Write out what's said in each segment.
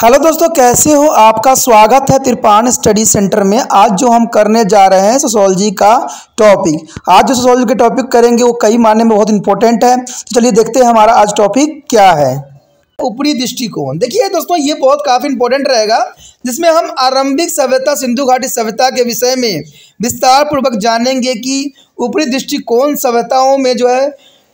Hello दोस्तों, कैसे हो? आपका स्वागत है तिरपान स्टडी सेंटर में। आज जो हम करने जा रहे हैं सोशोलॉजी का टॉपिक। आज जो सोशोलॉजी के टॉपिक करेंगे वो कई मायने में बहुत इंपॉर्टेंट है। तो चलिए देखते हैं हमारा आज टॉपिक क्या है। ऊपरी दृष्टिकोण। देखिए दोस्तों, ये बहुत काफ़ी इंपॉर्टेंट रहेगा, जिसमें हम आरंभिक सभ्यता सिंधु घाटी सभ्यता के विषय में विस्तार पूर्वक जानेंगे कि ऊपरी दृष्टिकोण सभ्यताओं में जो है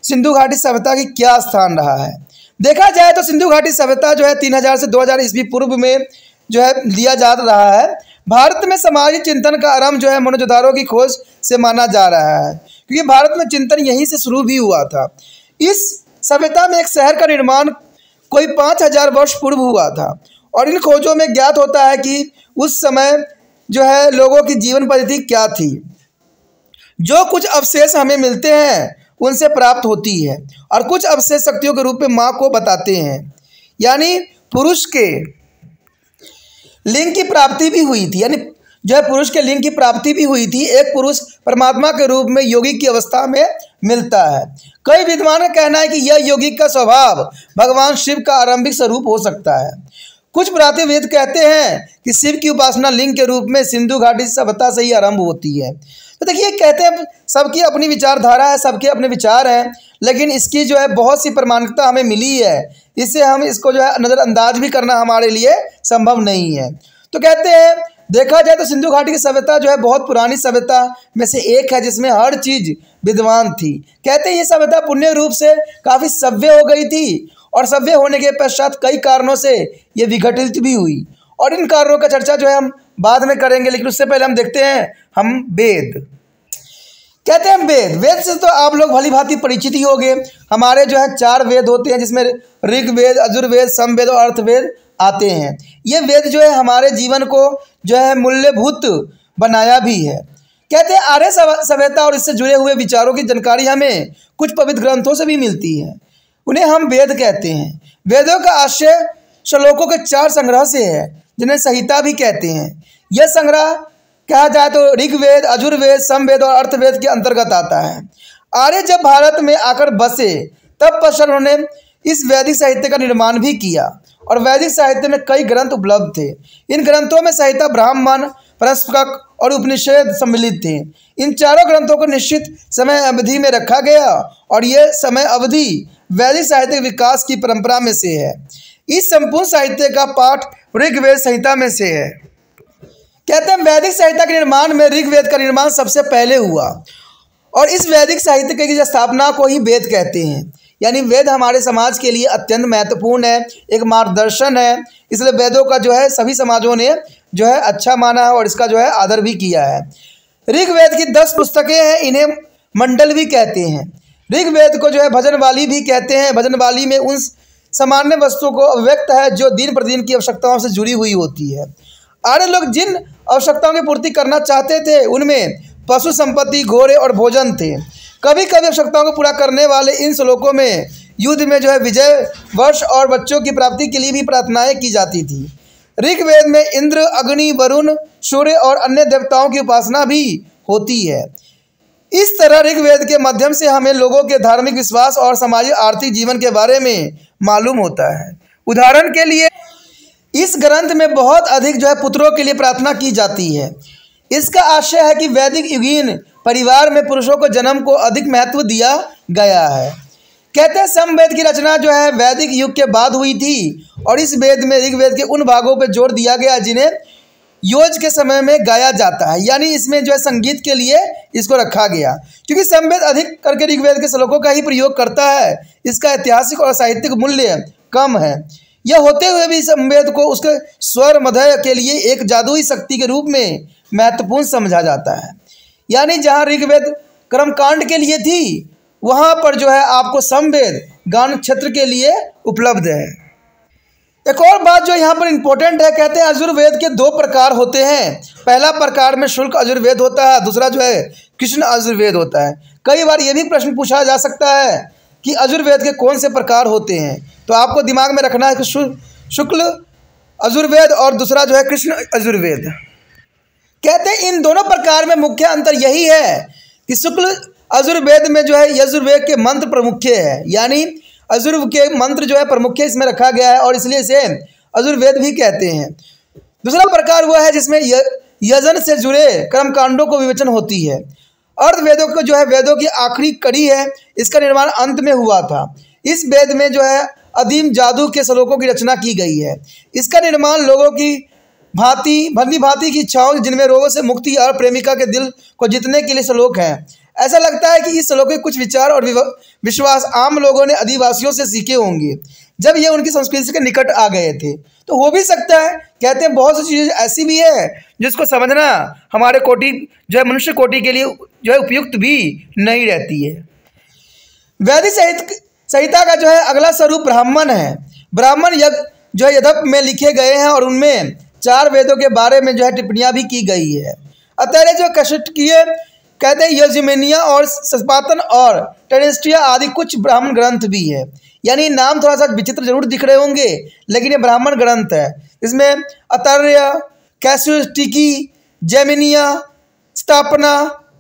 सिंधु घाटी सभ्यता की क्या स्थान रहा है। देखा जाए तो सिंधु घाटी सभ्यता जो है 3000 से 2000 ईस्वी पूर्व में जो है लिया जा रहा है। भारत में सामाजिक चिंतन का आरंभ जो है मोहनजोदाड़ो की खोज से माना जा रहा है, क्योंकि भारत में चिंतन यहीं से शुरू भी हुआ था। इस सभ्यता में एक शहर का निर्माण कोई 5000 वर्ष पूर्व हुआ था, और इन खोजों में ज्ञात होता है कि उस समय जो है लोगों की जीवन पद्धति क्या थी। जो कुछ अवशेष हमें मिलते हैं उनसे प्राप्त होती है, और कुछ अवशेष शक्तियों के रूप में माँ को बताते हैं। यानी पुरुष के लिंग की प्राप्ति भी हुई थी, यानी जो है पुरुष के लिंग की प्राप्ति भी हुई थी। एक पुरुष परमात्मा के रूप में योगी की अवस्था में मिलता है। कई विद्वानों का कहना है कि यह योगी का स्वभाव भगवान शिव का आरंभिक स्वरूप हो सकता है। कुछ पुरातत्वविद कहते हैं कि शिव की उपासना लिंग के रूप में सिंधु घाटी सभ्यता से ही आरंभ होती है। तो देखिए, कहते हैं सबकी अपनी विचारधारा है, सबके अपने विचार हैं, लेकिन इसकी जो है बहुत सी प्रमाणिकता हमें मिली है। इससे हम इसको जो है नज़रअंदाज भी करना हमारे लिए संभव नहीं है। तो कहते हैं, देखा जाए तो सिंधु घाटी की सभ्यता जो है बहुत पुरानी सभ्यता में से एक है, जिसमें हर चीज़ विद्वान थी। कहते हैं ये सभ्यता पुण्य रूप से काफ़ी सभ्य हो गई थी, और सभ्य होने के पश्चात कई कारणों से ये विघटित भी हुई, और इन कारणों का चर्चा जो है हम बाद में करेंगे। लेकिन उससे पहले हम देखते हैं हम वेद। कहते हैं वेद से तो आप लोग भली भांति परिचित ही होंगे। हमारे जो है 4 वेद होते हैं, जिसमें ऋग्वेद, यजुर्वेद, सामवेद और अर्थवेद आते हैं। ये वेद जो है हमारे जीवन को जो है मूल्यभूत बनाया भी है। कहते हैं आर्य सभ्यता और इससे जुड़े हुए विचारों की जानकारी हमें कुछ पवित्र ग्रंथों से भी मिलती है, उन्हें हम वेद कहते हैं। वेदों का आशय श्लोकों के 4 संग्रह से है, जिन्हें संहिता भी कहते हैं। यह संग्रह कहा जाए तो ऋग्वेद, यजुर्वेद, सामवेद और अर्थवेद के अंतर्गत आता है। आर्य जब भारत में आकर बसे तब पश्चात उन्होंने इस वैदिक साहित्य का निर्माण भी किया, और वैदिक साहित्य में कई ग्रंथ उपलब्ध थे। इन ग्रंथों में संहिता, ब्राह्मण, प्रश्नक और उपनिषद सम्मिलित थे। इन चारों ग्रंथों को निश्चित समय अवधि में रखा गया, और यह समय अवधि वैदिक साहित्य विकास की परंपरा में से है। इस संपूर्ण साहित्य का पाठ ऋग्वेद संहिता में से है। कहते हैं वैदिक साहित्य के निर्माण में ऋग्वेद का निर्माण सबसे पहले हुआ, और इस वैदिक साहित्य की स्थापना को ही वेद कहते हैं। यानी वेद हमारे समाज के लिए अत्यंत महत्वपूर्ण है, एक मार्गदर्शन है। इसलिए वेदों का जो है सभी समाजों ने जो है अच्छा माना है, और इसका जो है आदर भी किया है। ऋग्वेद की 10 पुस्तकें हैं, इन्हें मंडल भी कहते हैं। ऋग्वेद को जो है भजनवाली भी कहते हैं। भजनवाली में उन सामान्य वस्तुओं को अभिव्यक्त है जो दिन प्रतिदिन की आवश्यकताओं से जुड़ी हुई होती है। आर्य लोग जिन आवश्यकताओं की पूर्ति करना चाहते थे उनमें पशु संपत्ति, घोड़े और भोजन थे। कभी कभी आवश्यकताओं को पूरा करने वाले इन श्लोकों में युद्ध में जो है विजय, वर्ष और बच्चों की प्राप्ति के लिए भी प्रार्थनाएं की जाती थी। ऋग्वेद में इंद्र, अग्नि, वरुण, सूर्य और अन्य देवताओं की उपासना भी होती है। इस तरह ऋग्वेद के माध्यम से हमें लोगों के धार्मिक विश्वास और सामाजिक आर्थिक जीवन के बारे में मालूम होता है। उदाहरण के लिए इस ग्रंथ में बहुत अधिक जो है पुत्रों के लिए प्रार्थना की जाती है। इसका आशय है कि वैदिक युगीन परिवार में पुरुषों को जन्म को अधिक महत्व दिया गया है। कहते हैं सामवेद की रचना जो है वैदिक युग के बाद हुई थी, और इस वेद में ऋग्वेद के उन भागों पर जोर दिया गया जिन्हें योज के समय में गाया जाता है। यानी इसमें जो है संगीत के लिए इसको रखा गया, क्योंकि सामवेद अधिक करके ऋग्वेद के श्लोकों का ही प्रयोग करता है। इसका ऐतिहासिक और साहित्यिक मूल्य कम है। यह होते हुए भी सामवेद को उसके स्वर मध्य के लिए एक जादुई शक्ति के रूप में महत्वपूर्ण समझा जाता है। यानी जहाँ ऋग्वेद कर्मकांड के लिए थी, वहाँ पर जो है आपको सामवेद गान क्षेत्र के लिए उपलब्ध है। एक और बात जो यहाँ पर इम्पोर्टेंट है, कहते हैं यजुर्वेद के 2 प्रकार होते हैं। पहला प्रकार में शुल्क यजुर्वेद होता है, दूसरा जो है कृष्ण यजुर्वेद होता है। कई बार ये भी प्रश्न पूछा जा सकता है कि यजुर्वेद के कौन से प्रकार होते हैं, तो आपको दिमाग में रखना है कि शुक्ल यजुर्वेद और दूसरा जो है कृष्ण यजुर्वेद। कहते हैं इन दोनों प्रकार में मुख्य अंतर यही है कि शुक्ल यजुर्वेद में जो है यजुर्वेद के मंत्र प्रमुख है, यानी यजुर्वेद के मंत्र जो है प्रमुख इसमें रखा गया है, और इसलिए इसे यजुर्वेद भी कहते हैं। दूसरा प्रकार हुआ है जिसमें यजन से जुड़े कर्मकांडों को विवेचन होती है। अर्थवेदों को जो है वेदों की आखिरी कड़ी है, इसका निर्माण अंत में हुआ था। इस वेद में जो है अदीम जादू के श्लोकों की रचना की गई है। इसका निर्माण लोगों की भली भांति की इच्छाओं जिनमें रोगों से मुक्ति और प्रेमिका के दिल को जीतने के लिए श्लोक हैं। ऐसा लगता है कि इस श्लोक के कुछ विचार और विश्वास आम लोगों ने आदिवासियों से सीखे होंगे जब ये उनकी संस्कृति के निकट आ गए थे। तो हो भी सकता है, कहते हैं बहुत सी चीज़ें ऐसी भी है जिसको समझना हमारे कोटि जो है मनुष्य कोटि के लिए जो है उपयुक्त भी नहीं रहती है। वैदिक संहिता का जो है अगला स्वरूप ब्राह्मण है। ब्राह्मण यज्ञ जो है यद्यप में लिखे गए हैं और उनमें 4 वेदों के बारे में जो है टिप्पणियाँ भी की गई है। अतः जो कष्टकीय कहते हैं यजुर्वेद और सस्पातन और टेरेस्ट्रिया आदि कुछ ब्राह्मण ग्रंथ भी है। यानी नाम थोड़ा सा विचित्र जरूर दिख रहे होंगे, लेकिन ये ब्राह्मण ग्रंथ है। इसमें अतर्य, कैसुस्टिकी, जेमिनिया, स्थापना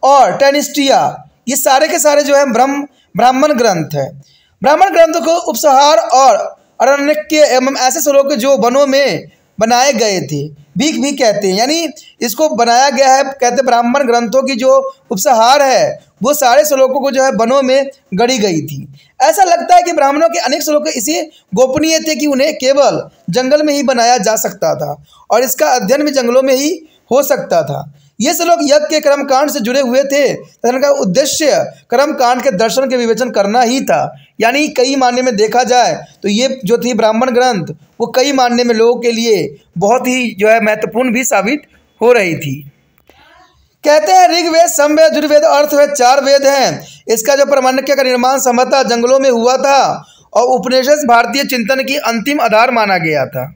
और टेरेस्ट्रिया ये सारे के सारे जो है ब्राह्मण ग्रंथ है। ब्राह्मण ग्रंथ को उपसंहार और अरण्यक्य एवं ऐसे श्लोक जो वनों में बनाए गए थे भी कहते हैं। यानी इसको बनाया गया है, कहते ब्राह्मण ग्रंथों की जो उपसंहार है वो सारे श्लोकों को जो है वनों में गढ़ी गई थी। ऐसा लगता है कि ब्राह्मणों के अनेक श्लोक इसी गोपनीय थे कि उन्हें केवल जंगल में ही बनाया जा सकता था और इसका अध्ययन भी जंगलों में ही हो सकता था। ये श्लोक यज्ञ के कर्मकांड से जुड़े हुए थे तथा इनका उद्देश्य कर्मकांड के दर्शन के विवेचन करना ही था। यानी कई मायने में देखा जाए तो ये जो थी ब्राह्मण ग्रंथ वो कई मायने में लोगों के लिए बहुत ही जो है महत्वपूर्ण भी साबित हो रही थी। कहते हैं ऋग्वेद, सामवेद, यजुर्वेद, अर्थवेद 4 वेद हैं। इसका जो प्रामाण्य का निर्माण संभवतः जंगलों में हुआ था और उपनिषद भारतीय चिंतन की अंतिम आधार माना गया था।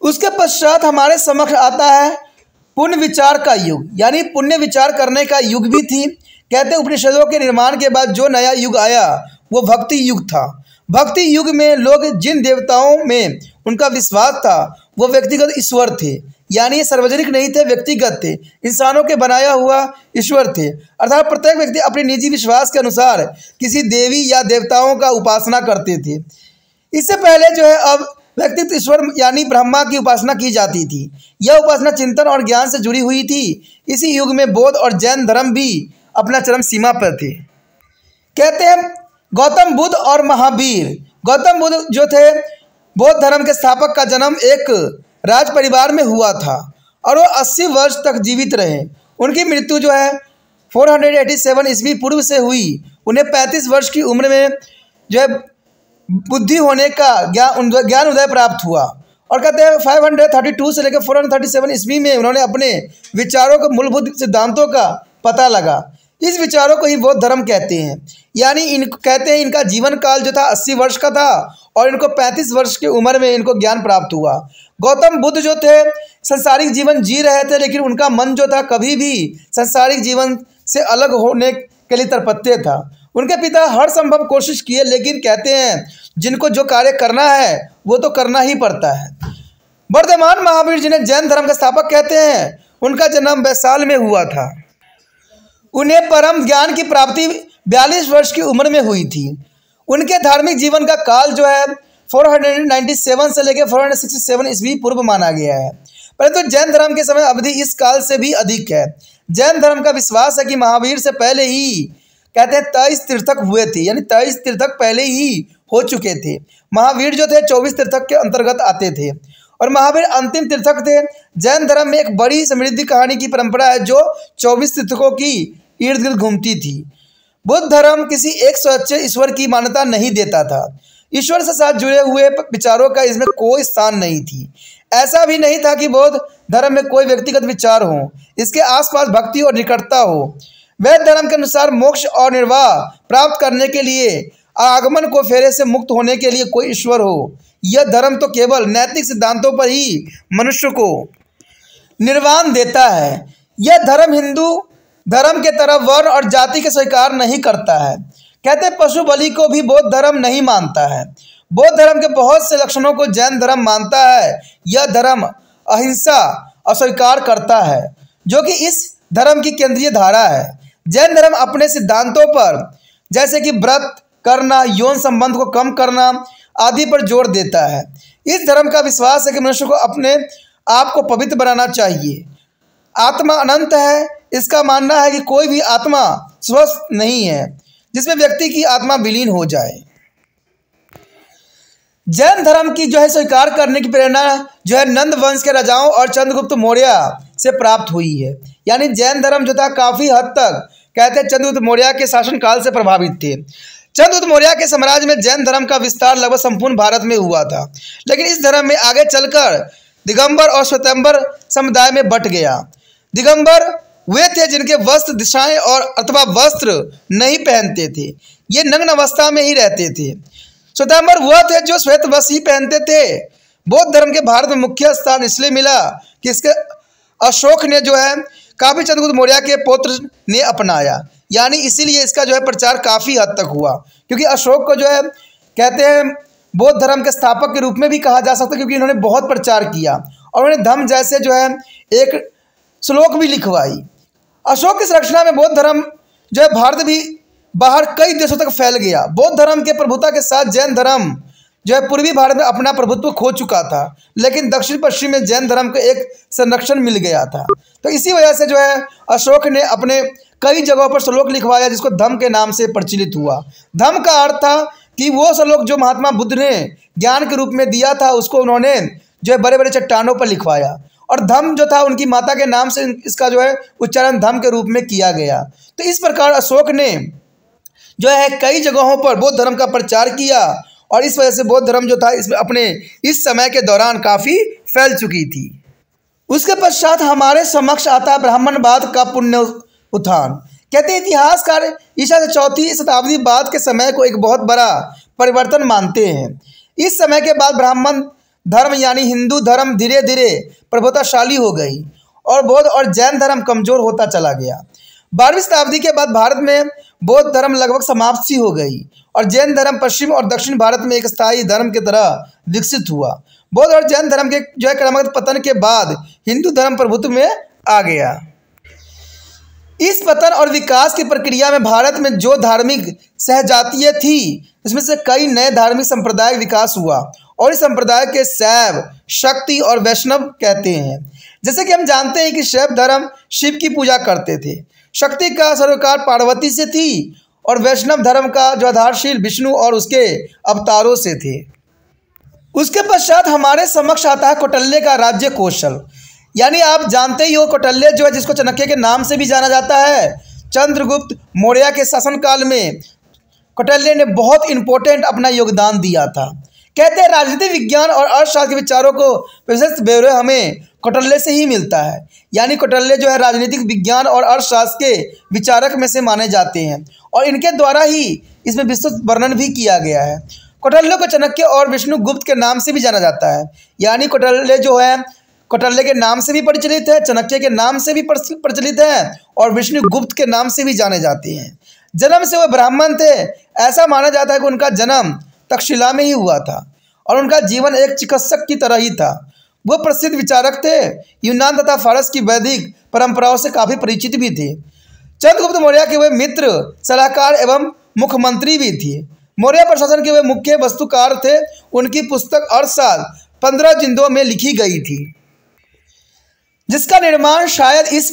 उसके पश्चात हमारे समक्ष आता है पुण्य विचार का युग, यानी पुण्य विचार करने का युग भी थी। कहते उपनिषदों के निर्माण के बाद जो नया युग आया वो भक्ति युग था। भक्ति युग में लोग जिन देवताओं में उनका विश्वास था वो व्यक्तिगत ईश्वर थे, यानी ये सार्वजनिक नहीं थे, व्यक्तिगत थे, इंसानों के बनाया हुआ ईश्वर थे। अर्थात प्रत्येक व्यक्ति अपने निजी विश्वास के अनुसार किसी देवी या देवताओं का उपासना करते थे। इससे पहले जो है अब व्यक्तित्व ईश्वर यानी ब्रह्मा की उपासना की जाती थी। यह उपासना चिंतन और ज्ञान से जुड़ी हुई थी। इसी युग में बौद्ध और जैन धर्म भी अपना चरम सीमा पर थे। कहते हैं गौतम बुद्ध और महावीर। गौतम बुद्ध जो थे बौद्ध धर्म के स्थापक का जन्म एक राज परिवार में हुआ था और वो 80 वर्ष तक जीवित रहे। उनकी मृत्यु जो है 487 ईस्वी पूर्व से हुई। उन्हें 35 वर्ष की उम्र में जो है बुद्धि होने का ज्ञान उदय प्राप्त हुआ और कहते हैं 532 से लेकर 437 ईस्वी में उन्होंने अपने विचारों के मूलभूत सिद्धांतों का पता लगा। इस विचारों को ही बौद्ध धर्म कहते हैं। यानी कहते हैं इनका जीवन काल जो था 80 वर्ष का था और इनको 35 वर्ष की उम्र में इनको ज्ञान प्राप्त हुआ। गौतम बुद्ध जो थे संसारिक जीवन जी रहे थे, लेकिन उनका मन जो था कभी भी संसारिक जीवन से अलग होने के लिए तड़पते था। उनके पिता हर संभव कोशिश किए, लेकिन कहते हैं जिनको जो कार्य करना है वो तो करना ही पड़ता है। वर्धमान महावीर जिन्हें जैन धर्म का स्थापक कहते हैं, उनका जन्म वैशाल में हुआ था। उन्हें परम ज्ञान की प्राप्ति 42 वर्ष की उम्र में हुई थी। उनके धार्मिक जीवन का काल जो है 497 से लेकर 467 ईस्वी पूर्व माना गया है, परंतु जैन धर्म के समय अवधि इस काल से भी अधिक है। जैन धर्म का विश्वास है कि महावीर से पहले ही कहते हैं 23 तीर्थक हुए थे, यानी 23 तीर्थक पहले ही हो चुके थे। महावीर जो थे 24 तीर्थक के अंतर्गत आते थे और महावीर अंतिम तीर्थक थे। जैन धर्म में एक बड़ी समृद्धि कहानी की परंपरा है जो 24 तीर्थकों की इर्द गिर्द घूमती थी। बुद्ध धर्म किसी एक सच्चे ईश्वर की मान्यता नहीं देता था। ईश्वर से साथ जुड़े हुए विचारों का इसमें कोई स्थान नहीं थी। ऐसा भी नहीं था कि बौद्ध धर्म में कोई व्यक्तिगत विचार हो, इसके आसपास भक्ति और निकटता हो। वैद धर्म के अनुसार मोक्ष और निर्वाह प्राप्त करने के लिए, आगमन को फेरे से मुक्त होने के लिए कोई ईश्वर हो। यह धर्म तो केवल नैतिक सिद्धांतों पर ही मनुष्य को निर्वाण देता है। यह धर्म हिंदू धर्म के तरह वर्ण और जाति के स्वीकार नहीं करता है। कहते हैं पशु बलि को भी बौद्ध धर्म नहीं मानता है। बौद्ध धर्म के बहुत से लक्षणों को जैन धर्म मानता है। यह धर्म अहिंसा अस्वीकार करता है, जो कि इस धर्म की केंद्रीय धारा है। जैन धर्म अपने सिद्धांतों पर, जैसे कि व्रत करना, यौन संबंध को कम करना आदि पर जोर देता है। इस धर्म का विश्वास है कि मनुष्य को अपने आप को पवित्र बनाना चाहिए। आत्मा अनंत है, इसका मानना है कि कोई भी आत्मा स्वस्थ नहीं है जिसमें व्यक्ति की आत्मा विलीन हो जाए। जैन धर्म की स्वीकार करने की प्रेरणा नंद वंश के राजाओं और चंद्रगुप्त मौर्य से प्राप्त हुई है। यानी जैन धर्म था काफ़ी हद तक कहते हैं चंद्रगुप्त मौर्य के शासनकाल से प्रभावित थे। चंद्रगुप्त मौर्य के साम्राज्य में जैन धर्म का विस्तार लगभग संपूर्ण भारत में हुआ था, लेकिन इस धर्म में आगे चलकर दिगंबर और श्वेतांबर समुदाय में बंट गया। दिगंबर वे थे जिनके वस्त्र दिशाएं और अथवा वस्त्र नहीं पहनते थे, ये नग्न अवस्था में ही रहते थे। श्वेतांबर वह थे जो श्वेत वस्त्र ही पहनते थे। बौद्ध धर्म के भारत में मुख्य स्थान इसलिए मिला कि इसके अशोक ने काफ़ी चंद्रगुप्त मौर्य के पुत्र ने अपनाया, यानी इसीलिए इसका प्रचार काफ़ी हद तक हुआ, क्योंकि अशोक को कहते हैं बौद्ध धर्म के स्थापक के रूप में भी कहा जा सकता है, क्योंकि इन्होंने बहुत प्रचार किया और उन्होंने धम्म जैसे एक श्लोक भी लिखवाई। अशोक की संरचना में बौद्ध धर्म भारत भी बाहर कई देशों तक फैल गया। बौद्ध धर्म के प्रभुता के साथ जैन धर्म पूर्वी भारत में अपना प्रभुत्व खो चुका था, लेकिन दक्षिण पश्चिम में जैन धर्म को एक संरक्षण मिल गया था। तो इसी वजह से अशोक ने अपने कई जगहों पर श्लोक लिखवाया, जिसको धम्म के नाम से प्रचलित हुआ। धम्म का अर्थ था कि वो श्लोक जो महात्मा बुद्ध ने ज्ञान के रूप में दिया था, उसको उन्होंने बड़े बड़े चट्टानों पर लिखवाया, और धम्म था उनकी माता के नाम से इसका उच्चारण धम्म के रूप में किया गया। तो इस प्रकार अशोक ने कई जगहों पर बौद्ध धर्म का प्रचार किया, और इस वजह से बौद्ध धर्म था इसमें अपने इस समय के दौरान काफ़ी फैल चुकी थी। उसके पश्चात हमारे समक्ष आता ब्राह्मणवाद का पुण्य उत्थान। कहते हैं इतिहासकार ईसा से 4वीं शताब्दी बाद के समय को एक बहुत बड़ा परिवर्तन मानते हैं। इस समय के बाद ब्राह्मण धर्म यानी हिंदू धर्म धीरे धीरे प्रभुताशाली हो गई और बौद्ध और जैन धर्म कमज़ोर होता चला गया। 12वीं शताब्दी के बाद भारत में बौद्ध धर्म लगभग समाप्त सी हो गई और जैन धर्म पश्चिम और दक्षिण भारत में एक स्थायी धर्म की तरह विकसित हुआ। बौद्ध और जैन धर्म के क्रमगत पतन के बाद हिंदू धर्म प्रभुत्व में आ गया। इस पतन और विकास की प्रक्रिया में भारत में जो धार्मिक सहजातीय थी, इसमें से कई नए धार्मिक संप्रदाय विकास हुआ, और इस संप्रदाय के शैव, शक्ति और वैष्णव कहते हैं। जैसे कि हम जानते हैं कि शैव धर्म शिव की पूजा करते थे, शक्ति का सरोकार पार्वती से थी, और वैष्णव धर्म का आधारशील विष्णु और उसके अवतारों से थे। उसके पश्चात हमारे समक्ष आता है कौटिल्य का राज्य कौशल। यानी आप जानते ही हो कौटिल्य जिसको चाणक्य के नाम से भी जाना जाता है। चंद्रगुप्त मौर्य के शासनकाल में कौटिल्य ने बहुत इंपॉर्टेंट अपना योगदान दिया था। कहते हैं राजनीति विज्ञान और अर्थशास्त्र के विचारों को विशेष ब्यौरे हमें कौटिल्य से ही मिलता है। यानी कौटिल्य राजनीतिक विज्ञान और अर्थशास्त्र के विचारक में से माने जाते हैं, और इनके द्वारा ही इसमें विस्तृत वर्णन भी किया गया है। कौटिल्य को चाणक्य और विष्णुगुप्त के नाम से भी जाना जाता है। यानी कौटिल्य कौटिल्य के नाम से भी प्रचलित है, चाणक्य के नाम से भी प्रचलित है, और विष्णुगुप्त के नाम से भी जाने जाते हैं। जन्म से वह ब्राह्मण थे। ऐसा माना जाता है कि उनका जन्म तक्षशिला में ही हुआ था, और उनका जीवन एक चिकित्सक की तरह ही था। वो प्रसिद्ध विचारक थे, यूनान तथा फारस की वैदिक परंपराओं से काफ़ी परिचित भी थे। चंद्रगुप्त मौर्य के वे मित्र, सलाहकार एवं मुख्यमंत्री भी थे। मौर्य प्रशासन के वे मुख्य वस्तुकार थे। उनकी पुस्तक अर्थशास्त्र 15 जिल्दों में लिखी गई थी, जिसका निर्माण शायद इस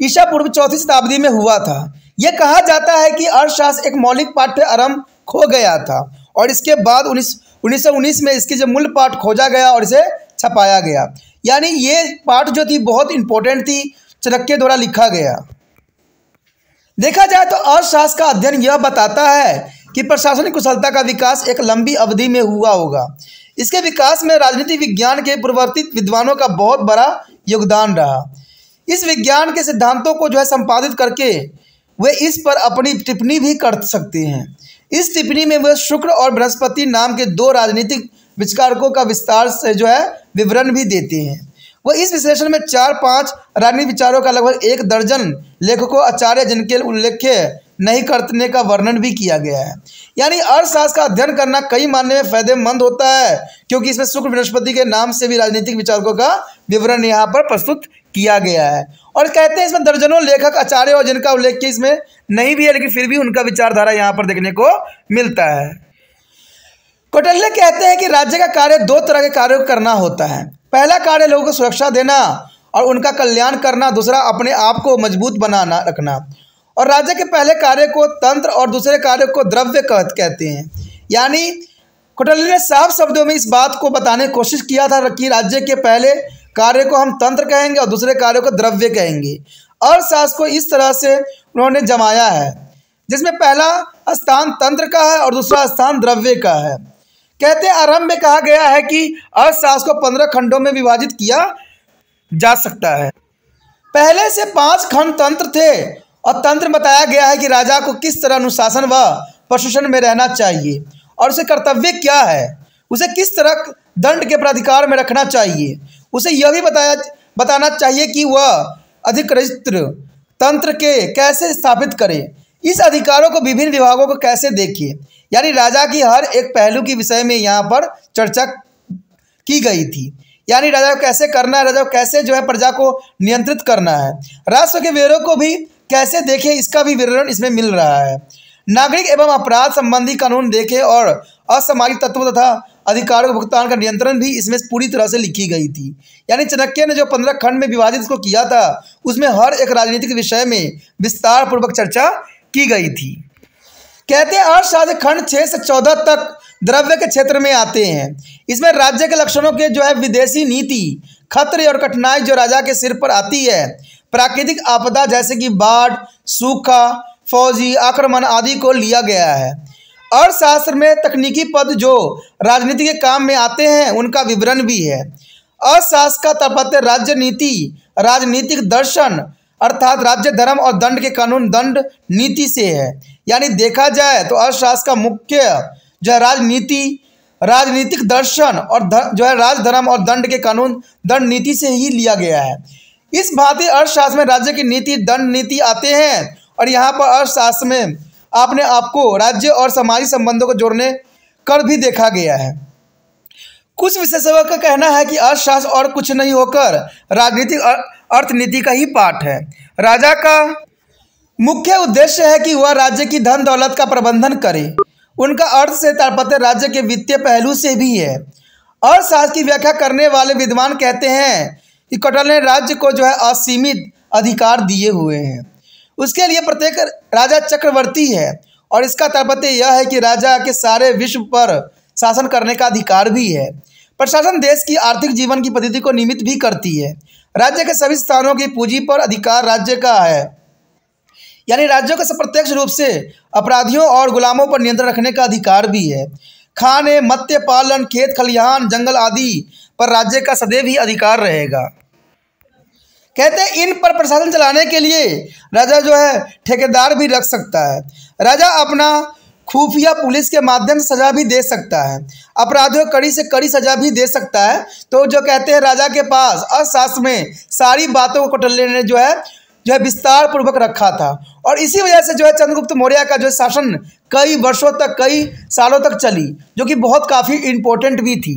ईसा पूर्व 4वीं शताब्दी में हुआ था। यह कहा जाता है कि अर्थशास्त्र एक मौलिक पाठ्य आरंभ खो गया था, और इसके बाद 1919 में इसकी मूल पाठ खोजा गया और इसे छपाया गया। यानी ये पाठ थी बहुत इंपॉर्टेंट थी, चाणक्य द्वारा लिखा गया। देखा जाए तो अर्थशास्त्र का अध्ययन यह बताता है कि प्रशासनिक कुशलता का विकास एक लंबी अवधि में हुआ होगा। इसके विकास में राजनीति विज्ञान के पूर्ववर्ती विद्वानों का बहुत बड़ा योगदान रहा। इस विज्ञान के सिद्धांतों को संपादित करके वे इस पर अपनी टिप्पणी भी कर सकते हैं। इस टिप्पणी में वे शुक्र और बृहस्पति नाम के 2 राजनीतिक विचारकों का विस्तार से विवरण भी देते हैं। वह इस विश्लेषण में 4-5 राजनीतिक विचारों का लगभग 1 दर्जन लेखकों आचार्य जिनके उल्लेख नहीं करने का वर्णन भी किया गया है। यानी अर्थशास्त्र का अध्ययन करना कई मायने में फायदेमंद होता है, क्योंकि इसमें शुक्र बृहस्पति के नाम से भी राजनीतिक विचारकों का विवरण यहाँ पर प्रस्तुत किया गया है। और कहते हैं इसमें दर्जनों लेखक आचार्य और जिनका उल्लेख इसमें नहीं भी है, लेकिन फिर भी उनका विचारधारा यहाँ पर देखने को मिलता है। कौटिल्य कहते हैं कि राज्य का कार्य दो तरह के कार्यों को करना होता है। पहला कार्य लोगों को सुरक्षा देना और उनका कल्याण करना, दूसरा अपने आप को मजबूत बनाना रखना। और राज्य के पहले कार्य को तंत्र और दूसरे कार्य को द्रव्य कहते हैं। यानी कौटिल्य ने साफ शब्दों में इस बात को बताने की कोशिश किया था कि राज्य के पहले कार्य को हम तंत्र कहेंगे और दूसरे कार्य को द्रव्य कहेंगे। अर्थशास्त्र को इस तरह से उन्होंने जमाया है, जिसमें पहला स्थान तंत्र का है और दूसरा स्थान द्रव्य का है। कहते हैं आरंभ में कहा गया है कि अर्थशास्त्र को 15 खंडों में विभाजित किया जा सकता है। पहले से 5 खंड तंत्र थे और तंत्र बताया गया है कि राजा को किस तरह अनुशासन व प्रशासन में रहना चाहिए और उसे कर्तव्य क्या है, उसे किस तरह दंड के प्राधिकार में रखना चाहिए। उसे यह भी बताना चाहिए कि वह अधिकृत तंत्र के कैसे स्थापित करे, इस अधिकारों को विभिन्न विभागों को कैसे देखे। यानी राजा की हर एक पहलू के विषय में यहाँ पर चर्चा की गई थी। यानी राजा को कैसे करना है, राजा को कैसे प्रजा को नियंत्रित करना है, राष्ट्र के व्यवहारों को भी कैसे देखे, इसका भी विवरण इसमें मिल रहा है। नागरिक एवं अपराध संबंधी कानून देखे और असामाजिक तत्वों तथा अधिकारों के भुगतान का नियंत्रण भी इसमें पूरी तरह से लिखी गई थी। यानी चाणक्य ने जो 15 खंड में विभाजित इसको किया था, उसमें हर एक राजनीतिक विषय में विस्तार पूर्वक चर्चा की गई थी। कहते हैं अर्थशास्त्र खंड 6 से 14 तक द्रव्य के क्षेत्र में आते हैं। इसमें राज्य के लक्षणों के विदेशी नीति, खतरे और कठिनाई जो राजा के सिर पर आती है, प्राकृतिक आपदा जैसे कि बाढ़, सूखा, फौजी आक्रमण आदि को लिया गया है। अर्थशास्त्र में तकनीकी पद जो राजनीति के काम में आते हैं उनका विवरण भी है। अर्थशास्त्र का तात्पर्य राज्य नीति, राजनीतिक दर्शन अर्थात राज्य धर्म और दंड के कानून दंड नीति से है। यानी देखा जाए तो अर्थशास्त्र का मुख्य राजनीतिक दर्शन और राजधर्म और दंड के कानून दंड नीति से ही लिया गया है। इस भांति अर्थशास्त्र में राज्य की नीति, दंड नीति आते हैं और यहाँ पर अर्थशास्त्र में अपने आप को राज्य और सामाजिक संबंधों को जोड़ने कर भी देखा गया है। कुछ विशेषज्ञों का कहना है कि अर्थशास्त्र और कुछ नहीं होकर राजनीतिक अर्थनीति का ही पाठ है। राजा का मुख्य उद्देश्य है कि वह राज्य की धन दौलत का प्रबंधन करे। उनका अर्थ से तात्पर्य राज्य के वित्तीय पहलू से भी है। अर्थशास्त्र की व्याख्या करने वाले विद्वान कहते हैं कि कौटिल्य ने राज्य को असीमित अधिकार दिए हुए हैं। उसके लिए प्रत्येक राजा चक्रवर्ती है और इसका तात्पर्य यह है कि राजा के सारे विश्व पर शासन करने का अधिकार भी है। प्रशासन देश की आर्थिक जीवन की पद्धति को नियमित भी करती है। राज्य के सभी स्थानों की पूंजी पर अधिकार राज्य का है। यानी राज्यों का प्रत्यक्ष रूप से अपराधियों और गुलामों पर नियंत्रण रखने का अधिकार भी है। खाने, मत्स्य पालन, खेत खलिहान, जंगल आदि पर राज्य का सदैव ही अधिकार रहेगा। कहते हैं इन पर प्रशासन चलाने के लिए राजा ठेकेदार भी रख सकता है। राजा अपना खुफिया पुलिस के माध्यम से सजा भी दे सकता है। अपराधियों को कड़ी से कड़ी सजा भी दे सकता है। तो कहते हैं राजा के पास अर्थशास्त्र में सारी बातों को कौटिल्य ने विस्तार पूर्वक रखा था और इसी वजह से चंद्रगुप्त मौर्य का शासन कई वर्षों तक, कई सालों तक चली, जो कि बहुत काफ़ी इम्पोर्टेंट भी थी।